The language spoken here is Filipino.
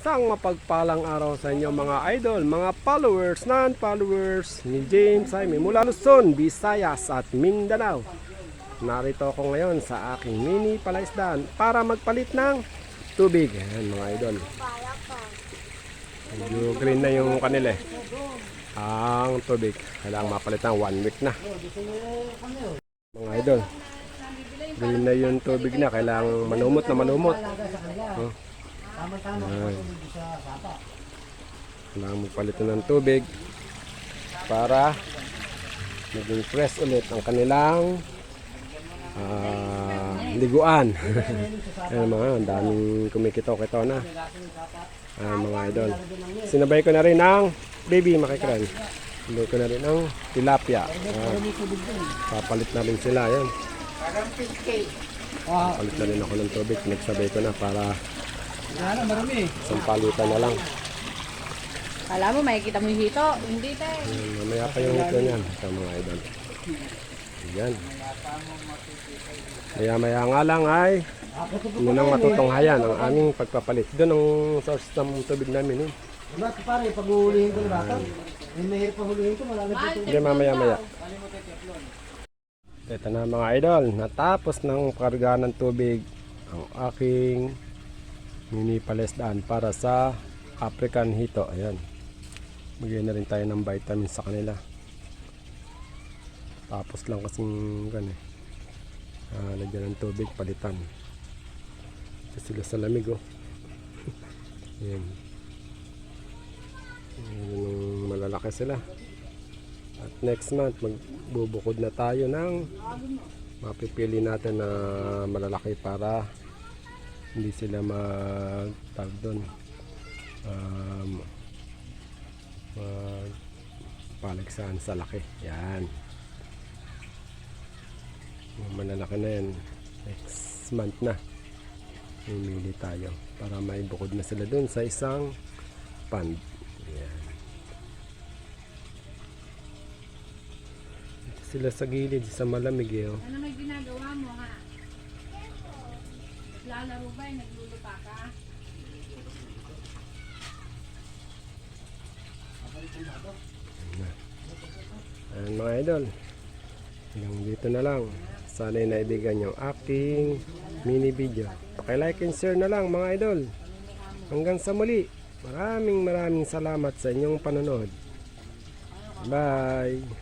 Isang mapagpalang araw sa inyo mga idol, mga followers, non-followers ni James Jaime mula Luzon, Visayas at Mindanao. Narito ako ngayon sa aking mini palaisdaan para magpalit ng tubig. Ayan mga idol. Medyo green na yung kanila eh. Ang tubig. Kailangan mapalit ng 1 week na. Mga idol. Green na yung tubig na. Kailangan malumot na malumot. Oh. Ayan. Kailangan magpalit ng tubig para maging fresh ulit ang kanilang liguan. Ayan mga, ang daming kumikito-kito na. Ayan mga idol. Sinabay ko na rin ang baby makikran. Sinabay ko na rin ang tilapia. Papalit na rin sila. Ayan. Papalit na rin ako ng tubig. Nagsabay ko na para isang palitan na lang. Kala mo makikita mo yung hito? Hindi tayo. Mamaya pa yung hito niyan. Ito mga idol. Ayan. Maya nga lang ay munang matutunghayan ang aming pagpapalit. Doon ang source ng tubig namin. Bakit pare, pag uhulihin ko na bata, mahirap pa hulihin ko, malaki po ito. Hindi, mamaya. Ito na mga idol, natapos ng karga ng tubig ang aking mini palesdaan para sa African hito. Ayan. Bigyan na rin tayo ng vitamins sa kanila. Tapos lang kasing gano'n. Lagyan ng tubig, palitan. Ito sila sa lamig oh. Ayan. Ayan, malalaki sila. At next month magbubukod na tayo ng mapipili natin na malalaki para hindi sila magtag doon. Paligsahan sa laki. Yan. Malalaki na yan. Next month na. Umili tayo para may bukod na sila doon sa isang pond. Yan. Ito sila sa gilid sa malamig eh. Oh. Ano may ginagawa mo ha? Lalaro ba? Naglulupa ka? Ayan mga idol. Hanggang dito na lang. Sana'y naibigan yung aking mini video. Paki-like and share na lang mga idol. Hanggang sa muli. Maraming salamat sa inyong panonood. Bye!